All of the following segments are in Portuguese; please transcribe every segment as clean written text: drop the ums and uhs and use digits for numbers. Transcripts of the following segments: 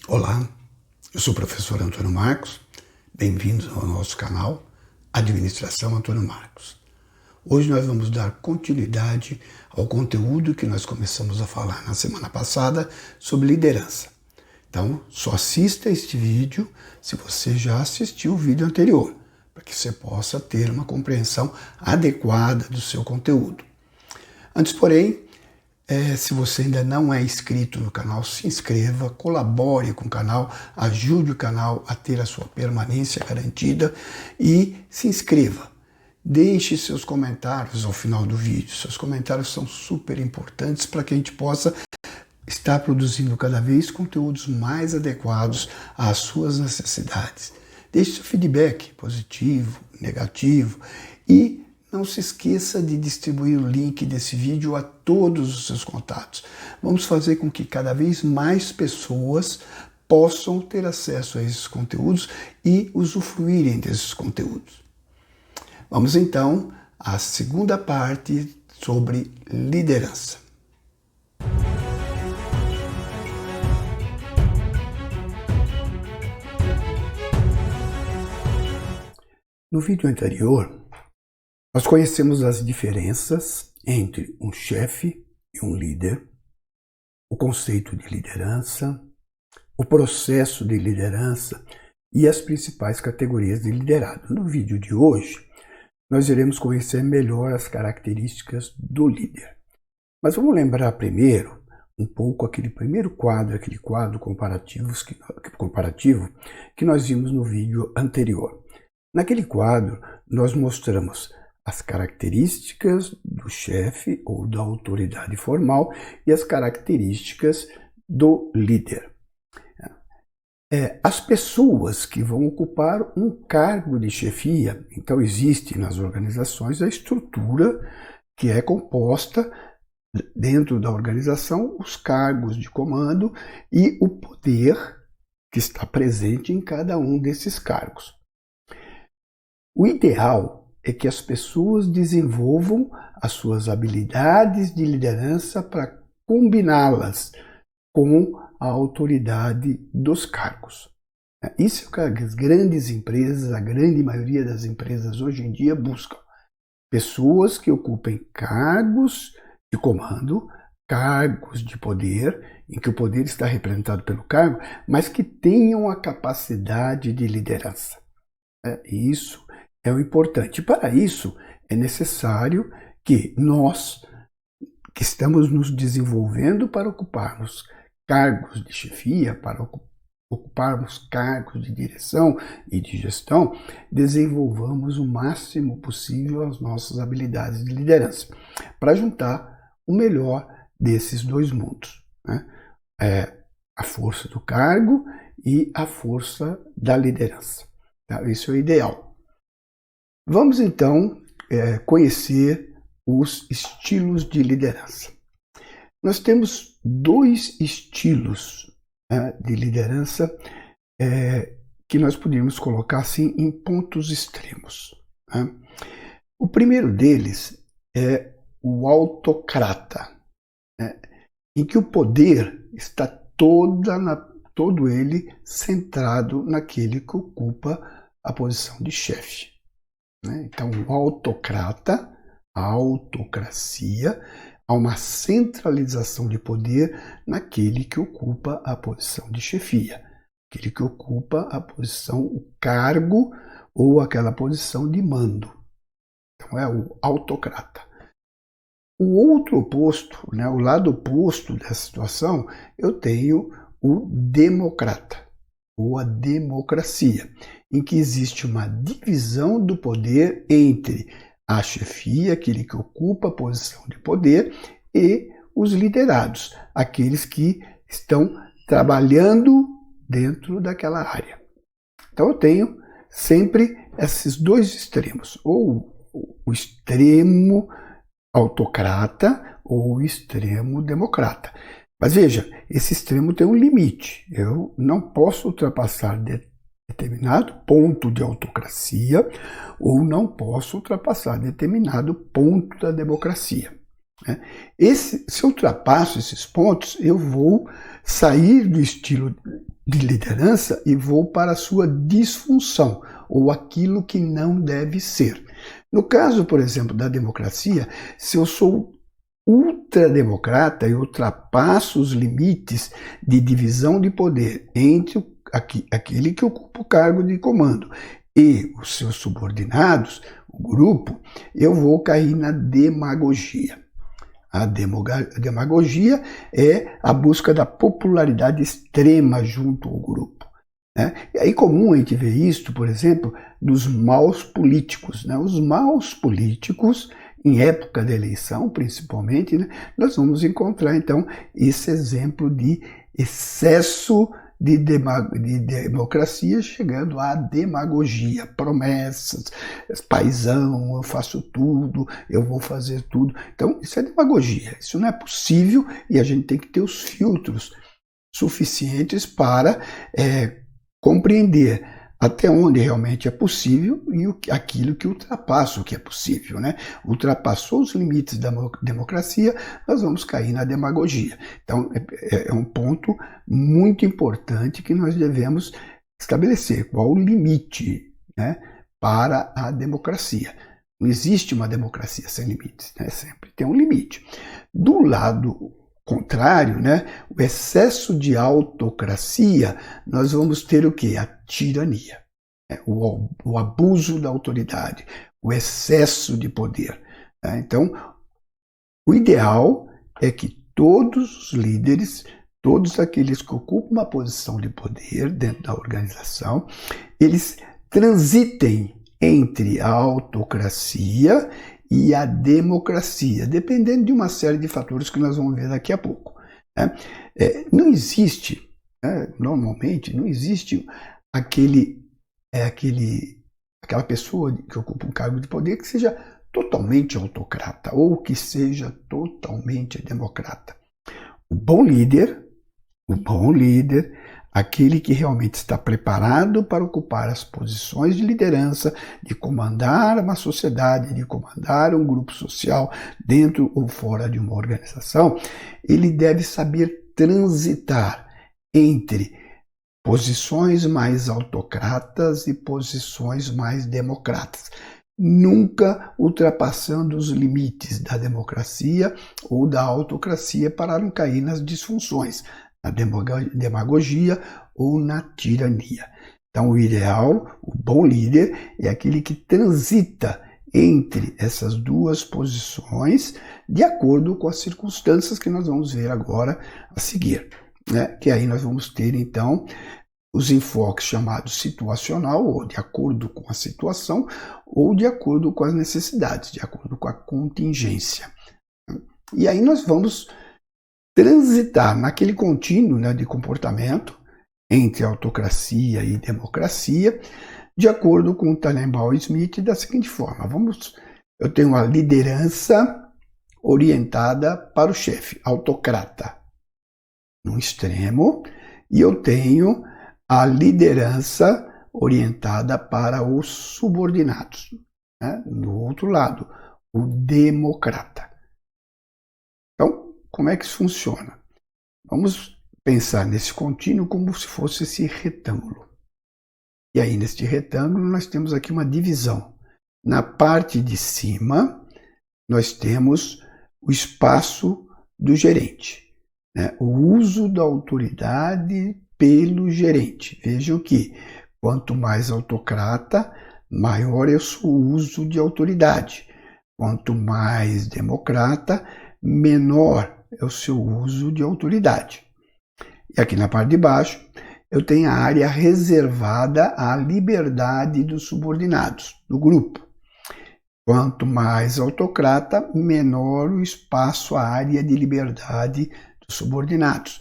Olá, eu sou o professor Antônio Marcos, bem-vindos ao nosso canal Administração Antônio Marcos. Hoje nós vamos dar continuidade ao conteúdo que nós começamos a falar na semana passada sobre liderança. Então, só assista este vídeo se você já assistiu o vídeo anterior, para que você possa ter uma compreensão adequada do seu conteúdo. Antes, porém, se você ainda não é inscrito no canal, se inscreva, colabore com o canal, ajude o canal a ter a sua permanência garantida e se inscreva. Deixe seus comentários ao final do vídeo. Seus comentários são super importantes para que a gente possa estar produzindo cada vez conteúdos mais adequados às suas necessidades. Deixe seu feedback positivo, negativo e não se esqueça de distribuir o link desse vídeo a todos os seus contatos. Vamos fazer com que cada vez mais pessoas possam ter acesso a esses conteúdos e usufruírem desses conteúdos. Vamos então à segunda parte sobre liderança. No vídeo anterior, nós conhecemos as diferenças entre um chefe e um líder, o conceito de liderança, o processo de liderança e as principais categorias de liderado. No vídeo de hoje, nós iremos conhecer melhor as características do líder. Mas vamos lembrar primeiro um pouco aquele quadro comparativo que nós vimos no vídeo anterior. Naquele quadro, nós mostramos as características do chefe ou da autoridade formal e as características do líder. As pessoas que vão ocupar um cargo de chefia, então existe nas organizações a estrutura que é composta dentro da organização, os cargos de comando e o poder que está presente em cada um desses cargos. O ideal é que as pessoas desenvolvam as suas habilidades de liderança para combiná-las com a autoridade dos cargos. Isso é o que as grandes empresas, a grande maioria das empresas hoje em dia buscam. Pessoas que ocupem cargos de comando, cargos de poder, em que o poder está representado pelo cargo, mas que tenham a capacidade de liderança. Isso é o importante. Para isso, é necessário que nós, que estamos nos desenvolvendo para ocuparmos cargos de chefia, para ocuparmos cargos de direção e de gestão, desenvolvamos o máximo possível as nossas habilidades de liderança, para juntar o melhor desses dois mundos, né? A força do cargo e a força da liderança. Tá? Isso é o ideal. Vamos então conhecer os estilos de liderança. Nós temos dois estilos de liderança que nós podemos colocar assim em pontos extremos. O primeiro deles é o autocrata, em que o poder está todo ele centrado naquele que ocupa a posição de chefe. Então, o autocrata, a autocracia, há uma centralização de poder naquele que ocupa a posição de chefia, aquele que ocupa a posição, o cargo ou aquela posição de mando. Então, é o autocrata. O outro oposto, o lado oposto dessa situação, eu tenho o democrata, ou a democracia, em que existe uma divisão do poder entre a chefia, aquele que ocupa a posição de poder, e os liderados, aqueles que estão trabalhando dentro daquela área. Então eu tenho sempre esses dois extremos, ou o extremo autocrata ou o extremo democrata. Mas veja, esse extremo tem um limite. Eu não posso ultrapassar determinado ponto de autocracia ou não posso ultrapassar determinado ponto da democracia. Se eu ultrapasso esses pontos, eu vou sair do estilo de liderança e vou para a sua disfunção, ou aquilo que não deve ser. No caso, por exemplo, da democracia, se eu sou ultrademocrata e ultrapasso os limites de divisão de poder entre aquele que ocupa o cargo de comando e os seus subordinados, o grupo, eu vou cair na demagogia. A demagogia é a busca da popularidade extrema junto ao grupo. Né? É comum a gente ver isso, por exemplo, nos maus políticos. Né? Os maus políticos, em época da eleição principalmente, né, nós vamos encontrar então esse exemplo de excesso de democracia chegando à demagogia, promessas, paizão, eu faço tudo, eu vou fazer tudo. Então, isso é demagogia, isso não é possível e a gente tem que ter os filtros suficientes para compreender até onde realmente é possível e aquilo que ultrapassa o que é possível. Né? Ultrapassou os limites da democracia, nós vamos cair na demagogia. Então, é um ponto muito importante que nós devemos estabelecer. Qual o limite, né, para a democracia? Não existe uma democracia sem limites, né? Sempre tem um limite. Do lado contrário, né, o excesso de autocracia, nós vamos ter o quê? A tirania, né? O abuso da autoridade, o excesso de poder. Né? Então, o ideal é que todos os líderes, todos aqueles que ocupam uma posição de poder dentro da organização, eles transitem entre a autocracia e a democracia, dependendo de uma série de fatores que nós vamos ver daqui a pouco. Né? Não existe, normalmente, não existe aquela pessoa que ocupa um cargo de poder que seja totalmente autocrata ou que seja totalmente democrata. O bom líder, aquele que realmente está preparado para ocupar as posições de liderança, de comandar uma sociedade, de comandar um grupo social dentro ou fora de uma organização, ele deve saber transitar entre posições mais autocratas e posições mais democratas, nunca ultrapassando os limites da democracia ou da autocracia para não cair nas disfunções, na demagogia ou na tirania. Então, o ideal, o bom líder, é aquele que transita entre essas duas posições de acordo com as circunstâncias que nós vamos ver agora a seguir. Né? Que aí nós vamos ter, então, os enfoques chamados situacional, ou de acordo com a situação, ou de acordo com as necessidades, de acordo com a contingência. E aí nós vamos transitar naquele contínuo, né, de comportamento entre autocracia e democracia, de acordo com o Tannenbaum e Smith, da seguinte forma. Eu tenho uma liderança orientada para o chefe, autocrata, no extremo, e eu tenho a liderança orientada para os subordinados, né, no outro lado, o democrata. Então, como é que isso funciona? Vamos pensar nesse contínuo como se fosse esse retângulo. E aí, neste retângulo, nós temos aqui uma divisão. Na parte de cima, nós temos o espaço do gerente, né? O uso da autoridade pelo gerente. Vejam que, quanto mais autocrata, maior é o seu uso de autoridade. Quanto mais democrata, menor é o seu uso de autoridade. E aqui na parte de baixo, eu tenho a área reservada à liberdade dos subordinados, do grupo. Quanto mais autocrata, menor o espaço, a área de liberdade dos subordinados.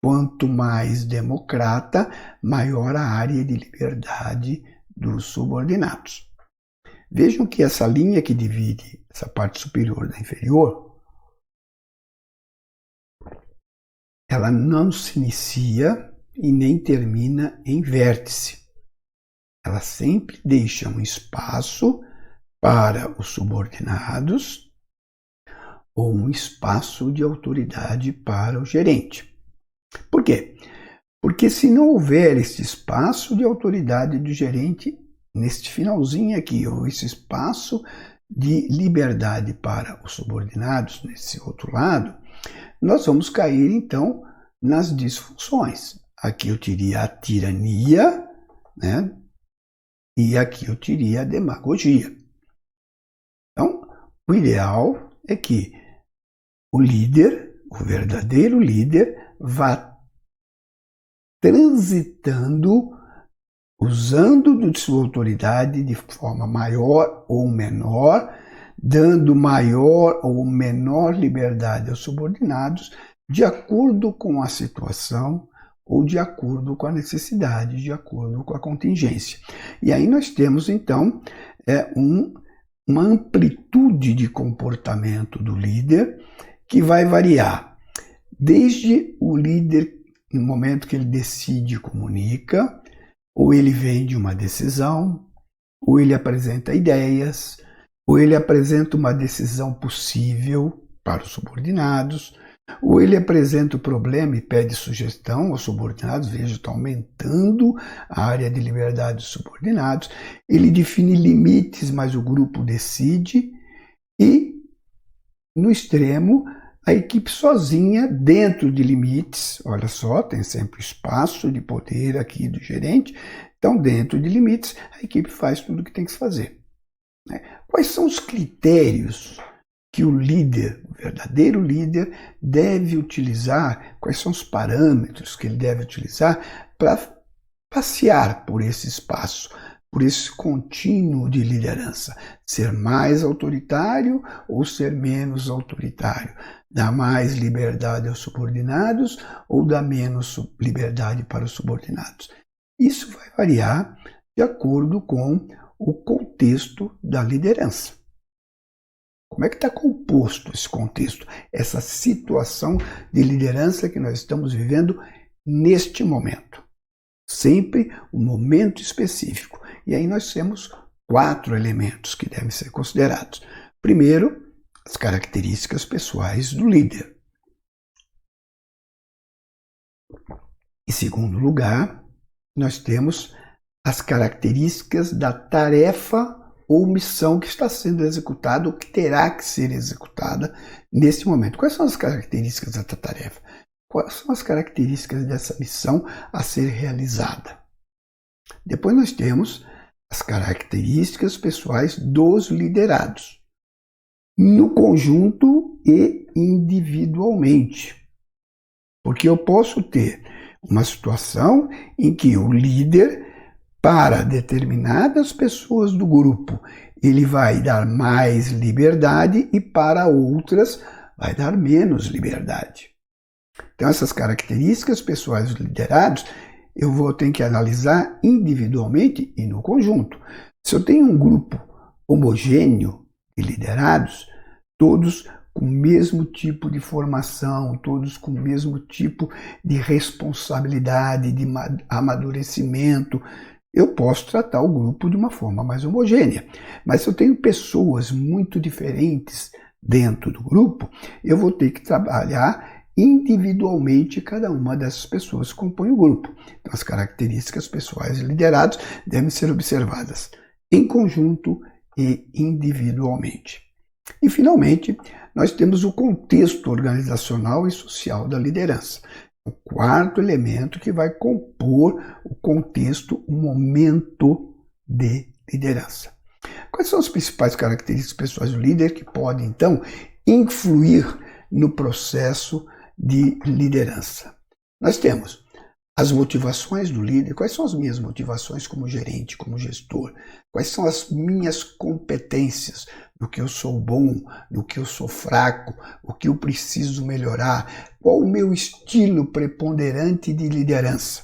Quanto mais democrata, maior a área de liberdade dos subordinados. Vejam que essa linha que divide essa parte superior da inferior, ela não se inicia e nem termina em vértice. Ela sempre deixa um espaço para os subordinados ou um espaço de autoridade para o gerente. Por quê? Porque se não houver esse espaço de autoridade do gerente, neste finalzinho aqui, ou esse espaço de liberdade para os subordinados, nesse outro lado, nós vamos cair, então, nas disfunções. Aqui eu teria a tirania, né? E aqui eu teria a demagogia. Então, o ideal é que o líder, o verdadeiro líder, vá transitando, usando de sua autoridade de forma maior ou menor, dando maior ou menor liberdade aos subordinados, de acordo com a situação ou de acordo com a necessidade, de acordo com a contingência. E aí nós temos, então, uma amplitude de comportamento do líder que vai variar desde o líder, no momento que ele decide e comunica, ou ele vende uma decisão, ou ele apresenta ideias, ou ele apresenta uma decisão possível para os subordinados, ou ele apresenta o problema e pede sugestão aos subordinados, veja, está aumentando a área de liberdade dos subordinados, ele define limites, mas o grupo decide, e, no extremo, a equipe sozinha, dentro de limites, olha só, tem sempre espaço de poder aqui do gerente, então dentro de limites, a equipe faz tudo o que tem que se fazer. Quais são os critérios que o líder, o verdadeiro líder, deve utilizar? Quais são os parâmetros que ele deve utilizar para passear por esse espaço, por esse contínuo de liderança? Ser mais autoritário ou ser menos autoritário? Dar mais liberdade aos subordinados ou dar menos liberdade para os subordinados? Isso vai variar de acordo com o contexto da liderança. Como é que está composto esse contexto, essa situação de liderança que nós estamos vivendo neste momento? Sempre um momento específico. E aí nós temos 4 elementos que devem ser considerados. Primeiro, as características pessoais do líder. Em segundo lugar, nós temos as características da tarefa ou missão que está sendo executada ou que terá que ser executada nesse momento. Quais são as características dessa tarefa? Quais são as características dessa missão a ser realizada? Depois nós temos as características pessoais dos liderados, no conjunto e individualmente. Porque eu posso ter uma situação em que o líder, para determinadas pessoas do grupo, ele vai dar mais liberdade e para outras vai dar menos liberdade. Então, essas características pessoais dos liderados, eu vou ter que analisar individualmente e no conjunto. Se eu tenho um grupo homogêneo de liderados, todos com o mesmo tipo de formação, todos com o mesmo tipo de responsabilidade, de amadurecimento, eu posso tratar o grupo de uma forma mais homogênea. Mas se eu tenho pessoas muito diferentes dentro do grupo, eu vou ter que trabalhar individualmente cada uma dessas pessoas que compõem o grupo. Então, as características pessoais de liderados devem ser observadas em conjunto e individualmente. E, finalmente, nós temos o contexto organizacional e social da liderança. O quarto elemento que vai compor o contexto, o momento de liderança. Quais são as principais características pessoais do líder que podem, então, influir no processo de liderança? Nós temos as motivações do líder. Quais são as minhas motivações como gerente, como gestor? Quais são as minhas competências? No que eu sou bom, no que eu sou fraco, o que eu preciso melhorar? Qual o meu estilo preponderante de liderança?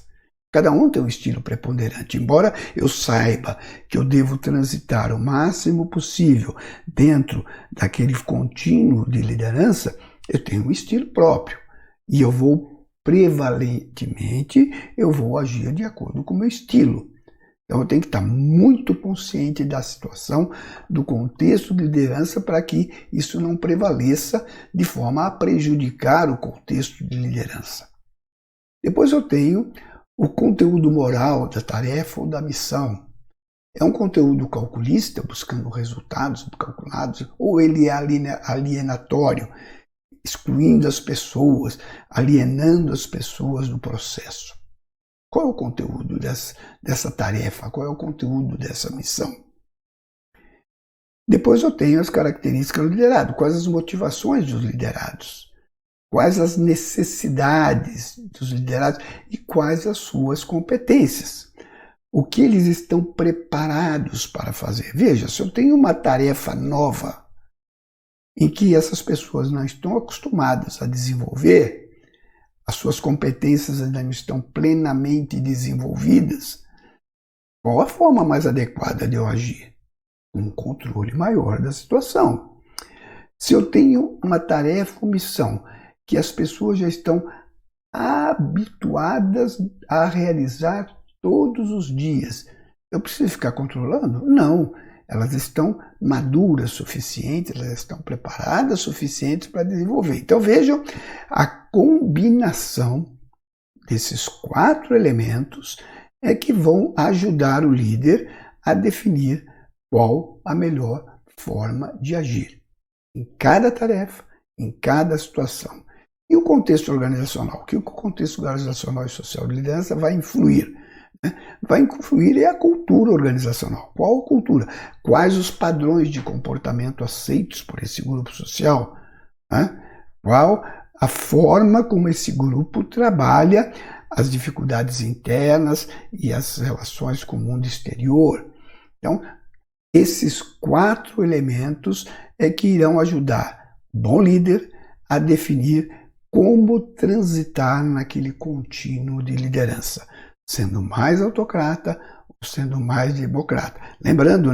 Cada um tem um estilo preponderante. Embora eu saiba que eu devo transitar o máximo possível dentro daquele contínuo de liderança, eu tenho um estilo próprio. E eu vou, prevalentemente, eu vou agir de acordo com o meu estilo. Então eu tenho que estar muito consciente da situação, do contexto de liderança, para que isso não prevaleça de forma a prejudicar o contexto de liderança. Depois eu tenho o conteúdo moral da tarefa ou da missão é um conteúdo calculista, buscando resultados calculados, ou ele é alienatório, excluindo as pessoas, alienando as pessoas do processo? Qual é o conteúdo dessa tarefa? Qual é o conteúdo dessa missão? Depois eu tenho as características do liderado. Quais as motivações dos liderados? Quais as necessidades dos liderados e quais as suas competências? O que eles estão preparados para fazer? Veja, se eu tenho uma tarefa nova em que essas pessoas não estão acostumadas a desenvolver, as suas competências ainda não estão plenamente desenvolvidas, qual a forma mais adequada de eu agir? Um controle maior da situação. Se eu tenho uma tarefa ou missão que as pessoas já estão habituadas a realizar todos os dias, eu preciso ficar controlando? Não. Elas estão maduras o suficiente, elas estão preparadas o suficiente para desenvolver. Então vejam a combinação desses 4 elementos é que vão ajudar o líder a definir qual a melhor forma de agir em cada tarefa, em cada situação. E o contexto organizacional? O que o contexto organizacional e social de liderança vai influir? Vai influir a cultura organizacional. Qual a cultura? Quais os padrões de comportamento aceitos por esse grupo social? Qual a forma como esse grupo trabalha as dificuldades internas e as relações com o mundo exterior? Então, esses 4 elementos é que irão ajudar o bom líder a definir como transitar naquele contínuo de liderança, sendo mais autocrata ou sendo mais democrata. Lembrando,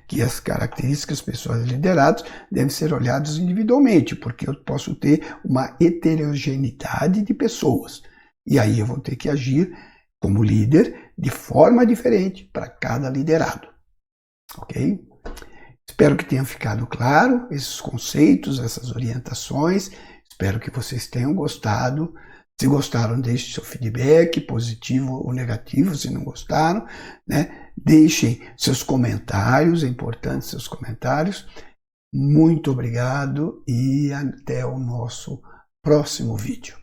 que as características pessoais de liderados devem ser olhadas individualmente, porque eu posso ter uma heterogeneidade de pessoas. E aí eu vou ter que agir como líder de forma diferente para cada liderado. Ok? Espero que tenha ficado claro esses conceitos, essas orientações. Espero que vocês tenham gostado. Se gostaram, deixe seu feedback, positivo ou negativo. Se não gostaram, deixem seus comentários, é importante seus comentários. Muito obrigado e até o nosso próximo vídeo.